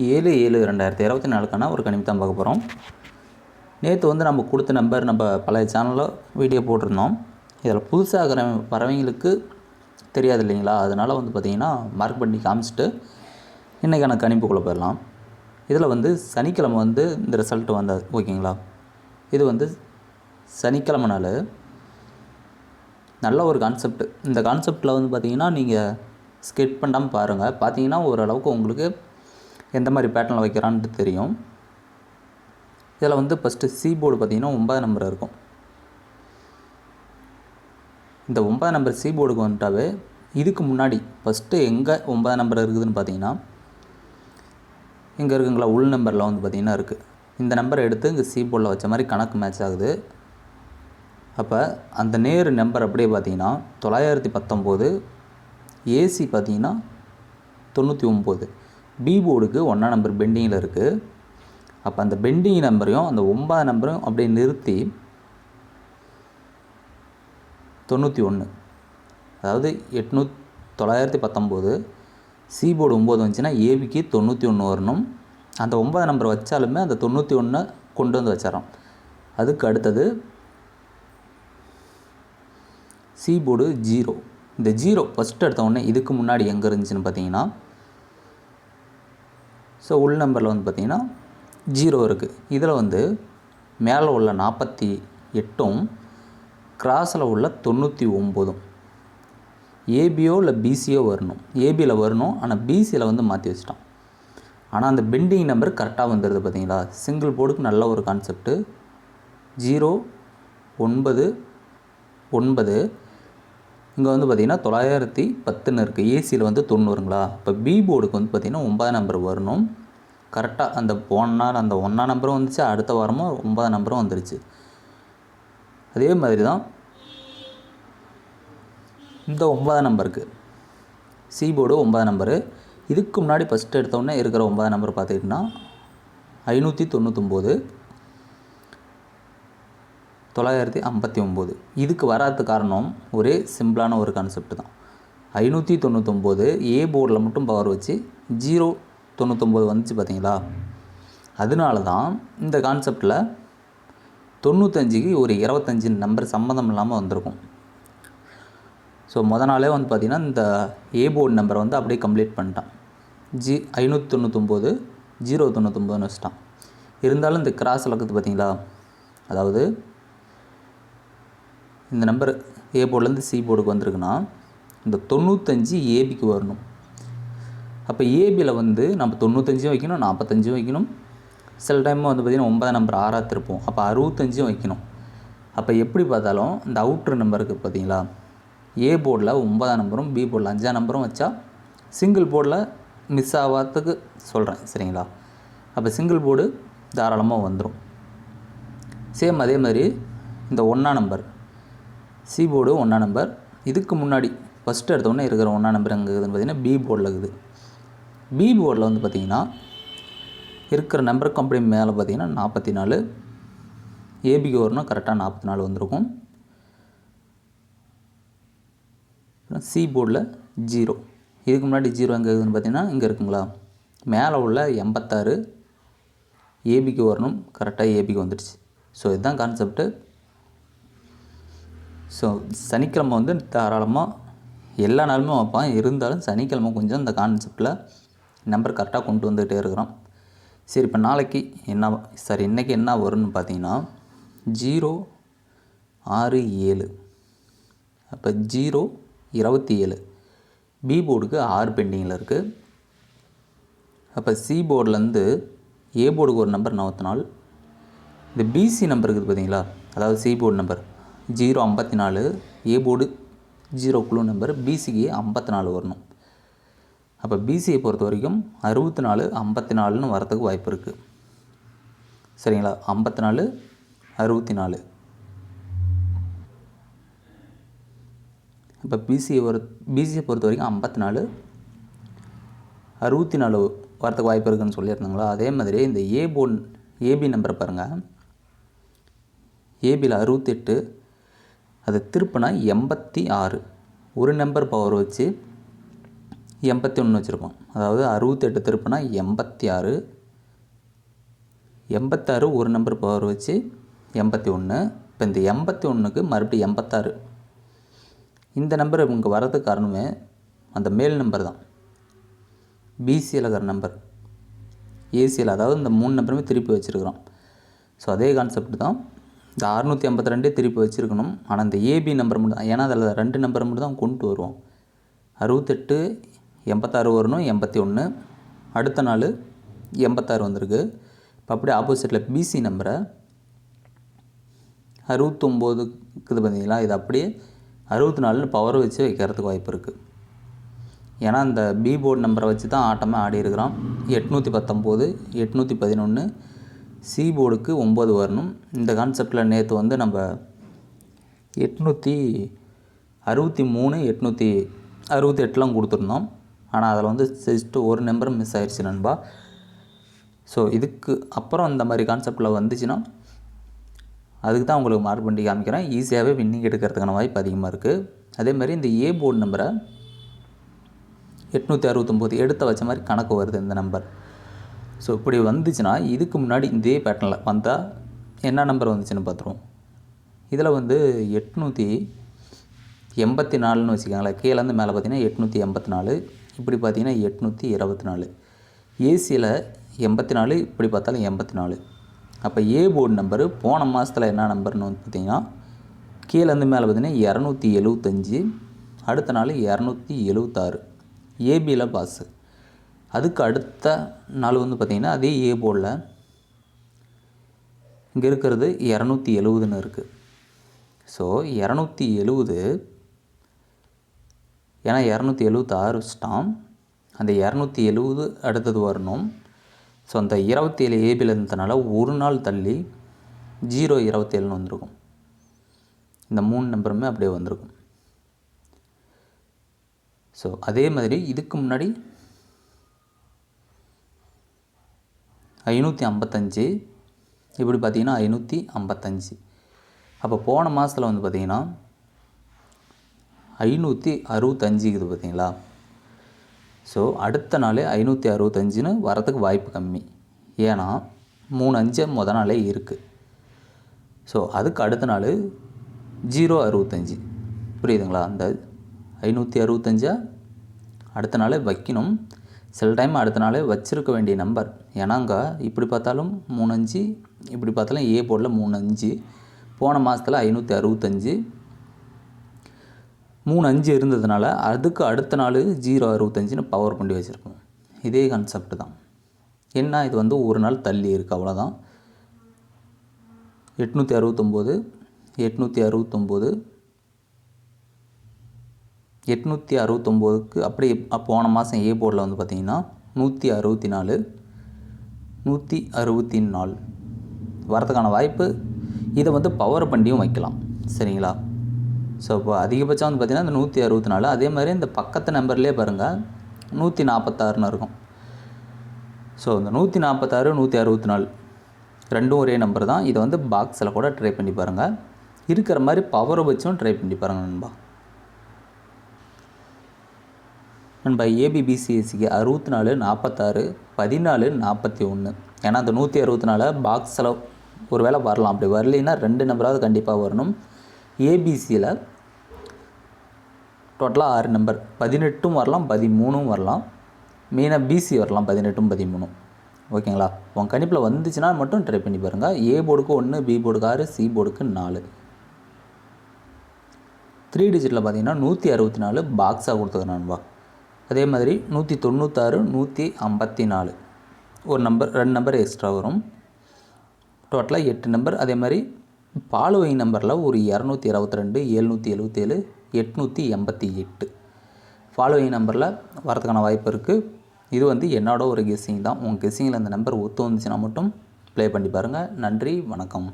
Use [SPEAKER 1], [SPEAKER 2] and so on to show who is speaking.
[SPEAKER 1] 7/7/2024 ஒரு கணிப்பு தான் பார்க்க போகிறோம். நேற்று வந்து நம்ம கொடுத்த நம்பர் நம்ம பழைய சேனலில் வீடியோ போட்டிருந்தோம். இதில் புதுசாக வரவங்களுக்கு தெரியாது இல்லைங்களா, அதனால் வந்து பார்த்திங்கன்னா மார்க் பண்ணி காமிச்சிட்டு இன்றைக்கான கணிப்புக்குள்ளே போயிடலாம். இதில் வந்து சனிக்கிழமை வந்து இந்த ரிசல்ட் வந்தது ஓகேங்களா. இது வந்து சனிக்கிழமை நாள் நல்ல ஒரு கான்செப்ட். இந்த கான்செப்டில் வந்து பார்த்திங்கன்னா நீங்கள் ஸ்கிப் பண்ணாமல் பாருங்கள். பார்த்தீங்கன்னா ஓரளவுக்கு உங்களுக்கு எந்த மாதிரி பேட்டர்னில் வைக்கிறான்ட்டு தெரியும். இதில் வந்து ஃபஸ்ட்டு சி போர்டு பார்த்திங்கன்னா 9 நம்பர் இருக்கும். இந்த 9 நம்பர் சி போர்டுக்கு வந்துட்டாவே இதுக்கு முன்னாடி ஃபஸ்ட்டு எங்கே 9 நம்பர் இருக்குதுன்னு பார்த்தீங்கன்னா இங்கே இருக்குங்களா, உள் நம்பரில் வந்து பார்த்திங்கன்னா இருக்குது. இந்த நம்பரை எடுத்து இங்கே சி போர்டில் வச்ச மாதிரி கணக்கு மேட்ச் ஆகுது. அப்போ அந்த நேரு நம்பர் அப்படியே பார்த்திங்கன்னா 919, ஏசி பார்த்திங்கன்னா 99, பி போர்டுக்கு 1 நம்பர் பெண்டிங்கில் இருக்குது. அப்போ அந்த பெண்டிங் நம்பரையும் அந்த 9 நம்பரையும் அப்படியே நிறுத்தி 91, அதாவது 919 சி போர்டு 9 வந்துச்சுன்னா ஏபிக்கு 91 வரணும். அந்த 9 நம்பர் வச்சாலுமே அந்த 91 கொண்டு வந்து வச்சிடறோம். அதுக்கு அடுத்தது சி போர்டு 0. இந்த 0 ஃபஸ்ட்டு எடுத்த உடனே இதுக்கு முன்னாடி எங்கே இருந்துச்சுன்னு பார்த்தீங்கன்னா, ஸோ உள் நம்பரில் வந்து பார்த்திங்கன்னா 0 இருக்குது. இதில் வந்து மேலே உள்ள 48ம் கிராஸில் உள்ள 99, ஏபியோ இல்லை பிசியோ வரணும். ஏபியில் வரணும், ஆனால் பிசியில் வந்து மாற்றி வச்சிட்டோம். ஆனால் அந்த பெண்டிங் நம்பர் கரெக்டாக வந்துடுது பார்த்தீங்களா. சிங்கிள் போர்டுக்கு நல்ல ஒரு கான்செப்ட்டு. 0 9 9 இங்கே வந்து பார்த்திங்கன்னா 910 இருக்குது. ஏசியில் வந்து 90ங்களா. இப்போ பி போர்டுக்கு வந்து பார்த்திங்கன்னா 9 நம்பர் வரணும். கரெக்டாக அந்த போன நாள் அந்த 1 நம்பரும் வந்துச்சு, அடுத்த வாரமும் 9 நம்பரும் வந்துருச்சு. அதே மாதிரி தான் இந்த 9 நம்பருக்கு சி போர்டு 9 நம்பரு. இதுக்கு முன்னாடி ஃபஸ்ட்டு எடுத்தோடனே இருக்கிற 9 நம்பர் பார்த்துக்கிட்டிங்கன்னா 599, 959. இதுக்கு வராத காரணம் ஒரே சிம்பிளான ஒரு கான்செப்ட் தான். 599 ஏ போர்டில் மட்டும் பவர் வச்சு 099 வந்துச்சு பார்த்தீங்களா. அதனால தான் இந்த கான்செப்டில் 95க்கு ஒரு 25 நம்பர் சம்மந்தம் இல்லாமல் வந்திருக்கும். ஸோ நாளே வந்து பார்த்திங்கன்னா இந்த ஏ போர்டு நம்பரை வந்து அப்படியே கம்ப்ளீட் பண்ணிட்டான். 599 099 வச்சிட்டான். இருந்தாலும் இந்த கிராஸ் இருக்குது பார்த்திங்களா, அதாவது இந்த நம்பர் ஏ போர்டுலேருந்து சி போர்டுக்கு வந்திருக்குன்னா இந்த 95 ஏபிக்கு வரணும். அப்போ ஏபியில் வந்து நம்ம 95 வைக்கணும், 45 வைக்கணும். சில டைம் வந்து பார்த்திங்கன்னா 9 நம்பர் 6 திருப்போம். அப்போ 65 வைக்கணும். அப்போ எப்படி பார்த்தாலும் இந்த அவுட்ரு நம்பருக்கு பார்த்திங்களா, ஏ போர்டில் 9 நம்பரும் பி போர்டில் 5 நம்பரும் வச்சா சிங்கிள் போர்டில் மிஸ் ஆகாததுக்கு சொல்கிறேன் சரிங்களா. அப்போ சிங்கிள் போர்டு தாராளமாக வந்துடும். சேம் அதே மாதிரி இந்த 1 நம்பர் சி போர்டு 1 நம்பர். இதுக்கு முன்னாடி ஃபஸ்ட்டு எடுத்தோடனே இருக்கிற 1 நம்பர் எங்கே இருக்குதுன்னு பார்த்திங்கன்னா பி போர்டில் இருக்குது. பி போர்டில் வந்து பார்த்திங்கன்னா இருக்கிற நம்பருக்கு அப்படி மேலே பார்த்திங்கன்னா 44, ஏபிக்கு வரணும் கரெக்டாக 44 வந்திருக்கும். சி போர்டில் 0, இதுக்கு முன்னாடி 0 எங்கே இருக்குதுன்னு பார்த்திங்கன்னா இங்கே இருக்குங்களா. மேலே உள்ள 86 ஏபிக்கு வரணும், கரெக்டாக ஏபிக்கு வந்துடுச்சு. ஸோ இதுதான் கான்செப்ட்டு. ஸோ சனிக்கிழமை வந்து தாராளமாக எல்லா நாளுமே வைப்பான். இருந்தாலும் சனிக்கிழமை கொஞ்சம் இந்த கான்செப்டில் நம்பர் கரெக்டாக கொண்டு வந்துகிட்டே இருக்கிறோம். சரி, இப்போ நாளைக்கு என்ன இன்றைக்கி என்ன வரும்னு பார்த்தீங்கன்னா 0 6 7, அப்போ 0 27 பி போர்டுக்கு 6 பெண்டிங்கில் இருக்குது. அப்போ சி போர்டிலேருந்து ஏ போர்டுக்கு ஒரு நம்பர் 44, இந்த பிசி நம்பர் இருக்குது பார்த்தீங்களா, அதாவது C board number 054, A board 0 குழு நம்பர், பிசிக்கு 54 வரணும். அப்போ பிசியை பொறுத்த வரைக்கும் 64 54ன்னு வரதுக்கு வாய்ப்பு இருக்குது சரிங்களா. 54 64. இப்போ பிசியை பொறுத்த வரைக்கும் 54 64 வரத்துக்கு வாய்ப்பு இருக்குதுன்னு சொல்லியிருந்தாங்களா. அதே மாதிரி இந்த ஏபி நம்பரை பாருங்கள். ஏபியில் 68, அதை திருப்பினா 86, ஒரு நம்பர் பவர் வச்சு 81 வச்சுருக்கோம். அதாவது 68 திருப்பினா 86. 86 ஒரு நம்பர் பவர் வச்சு 81. இப்போ இந்த 81க்கு மறுபடியும் 86. இந்த நம்பர் இங்கே வர்றதுக்கு காரணமே அந்த மேல் நம்பர் தான். பிசியில் இருக்கிற நம்பர் ஏசியில், அதாவது இந்த 3 நம்பருமே திருப்பி வச்சுருக்கிறோம். ஸோ அதே கான்செப்ட் தான். இந்த 652 திருப்பி வச்சுருக்கணும். ஆனால் இந்த ஏபி நம்பர் மட்டும் தான், ஏன்னா அதில் 2 நம்பர் மட்டும் தான் கொண்டு வருவோம். 68 86 வரணும், 81 அடுத்த நாள் 86 வந்திருக்கு. இப்போ அப்படியே ஆப்போசிட்டில் பிசி நம்பரை 69க்குது பார்த்தீங்களா, இது அப்படியே 64 பவர் வச்சு வைக்கிறதுக்கு வாய்ப்பு இருக்குது. ஏன்னா அந்த பி போர்டு நம்பரை வச்சு தான் ஆட்டமே ஆடி இருக்கிறோம். 819 811 சி போர்டுக்கு 9 வரணும். இந்த கான்செப்டில் நேற்று வந்து நம்ம 863 868லாம் கொடுத்துருந்தோம். ஆனால் அதில் வந்து ஜஸ்ட்டு ஒரு நம்பர் மிஸ் ஆயிடுச்சு நண்பா. ஸோ இதுக்கு அப்புறம் இந்த மாதிரி கான்செப்டில் வந்துச்சுன்னா அதுக்கு தான் உங்களுக்கு மார்க் பண்ணி காமிக்கிறேன். ஈஸியாகவே வின்னிங் எடுக்கிறதுக்கான வாய்ப்பு அதிகமாக இருக்குது. அதேமாதிரி இந்த ஏ போர்டு நம்பரை 869 எடுத்த வச்ச மாதிரி கணக்கு வருது இந்த நம்பர். ஸோ இப்படி வந்துச்சுன்னா இதுக்கு முன்னாடி இதே பேட்டர்னில் வந்தால் என்ன நம்பர் வந்துச்சுன்னு பார்த்துருவோம். இதில் வந்து 884ன்னு வச்சுக்கோங்களேன். கீழேருந்து மேலே பார்த்தீங்கன்னா 884, இப்படி பார்த்தீங்கன்னா 824. ஏசியில் 84, இப்படி பார்த்தாலும் 84. அப்போ ஏ போர்டு நம்பரு போன மாதத்தில் என்ன நம்பர்னு வந்து பார்த்திங்கன்னா கீழேருந்து மேலே பார்த்தீங்கன்னா 275, அடுத்த நாள் 276. ஏபியில் பாஸு. அதுக்கு அடுத்த நாள் வந்து பார்த்திங்கன்னா அதே ஏ போர்டில் இங்கே இருக்கிறது 270ன்னு இருக்குது. ஸோ 270, ஏன்னா 276 வச்சுட்டான், அந்த 270 அடுத்தது வரணும். ஸோ அந்த 27 ஏபியில் இருந்ததுனால ஒரு நாள் தள்ளி 027ன்னு வந்திருக்கும். இந்த 3 நம்பருமே அப்படியே வந்திருக்கும். ஸோ அதே மாதிரி இதுக்கு முன்னாடி 555, இப்படி பார்த்தீங்கன்னா 555. அப்போ போன மாதத்தில் வந்து பார்த்திங்கன்னா 565 பார்த்தீங்களா. ஸோ அடுத்த நாளே 565ன்னு வரத்துக்கு வாய்ப்பு கம்மி. ஏன்னா 3 மொதல் நாளே இருக்குது. ஸோ அதுக்கு அடுத்த நாள் 065, புரியுதுங்களா. அந்த 565 அடுத்த நாளே வைக்கணும். சில டைம் அடுத்த நாளே வச்சுருக்க வேண்டிய நம்பர். ஏன்னாங்க இப்படி பார்த்தாலும் 35, இப்படி பார்த்தாலும் ஏ போர்டில் 35. போன மாதத்தில் 565 35 இருந்ததுனால அதுக்கு அடுத்த நாள் 065ன்னு பவர் பண்ணி வச்சுருப்போம். இதே கான்செப்ட் தான். என்ன இது வந்து ஒரு நாள் தள்ளி இருக்குது, அவ்வளோதான். 869 869க்கு அப்படியே போன மாதம் ஏ போர்டில் வந்து பார்த்திங்கன்னா 164 164 வரதுக்கான வாய்ப்பு. இதை வந்து பவர் பண்ணியும் வைக்கலாம், சரிங்களா. ஸோ இப்போ அதிகபட்சம் வந்து பார்த்திங்கன்னா இந்த 164. அதே மாதிரி இந்த பக்கத்து நம்பர்லேயே பாருங்கள் 146ன்னு இருக்கும். ஸோ இந்த 146 164 ரெண்டும் ஒரே நம்பர் தான். இதை வந்து பாக்ஸில் கூட ட்ரை பண்ணி பாருங்கள். இருக்கிற மாதிரி பவரை வச்சும் ட்ரை பண்ணி பாருங்கள் நண்பா. நண்பா ஏபிபிசிஎஸ்சிக்கு 64 46 14 41. ஏன்னா அந்த 164 பாக்ஸில் ஒரு வேளை வரலாம். அப்படி வரலைன்னா 2 நம்பராவது கண்டிப்பாக வரணும். ஏபிசியில் டோட்டலாக 6 நம்பர், 18ம் வரலாம் 13ம் வரலாம். மெயினாக பிசி வரலாம் 18ம் 13ம். ஓகேங்களா. உங்கள் கணிப்பில் வந்துச்சுன்னா மட்டும் ட்ரை பண்ணி பாருங்கள். ஏ போர்டுக்கு 1, பி போர்டுக்கு 6, சி போர்டுக்கு 4. 3 டிஜிட்டில் பார்த்தீங்கன்னா 164 பாக்ஸாக கொடுத்துருக்கேன்பா. அதே மாதிரி 196 154 ஒரு நம்பர் 2 நம்பர் எக்ஸ்ட்ரா வரும். டோட்டலாக 8 நம்பர். அதே மாதிரி ஃபாலோவிங் நம்பரில் ஒரு 222 777 888 ஃபாலோவிங் நம்பரில் வரதுக்கான வாய்ப்பு இருக்குது. இது வந்து என்னோட ஒரு கெஸ்ஸிங் தான். உங்கள் கெஸ்ஸிங்கில் அந்த நம்பர் ஒத்து வந்துச்சுன்னா மட்டும் ப்ளே பண்ணி பாருங்கள். நன்றி, வணக்கம்.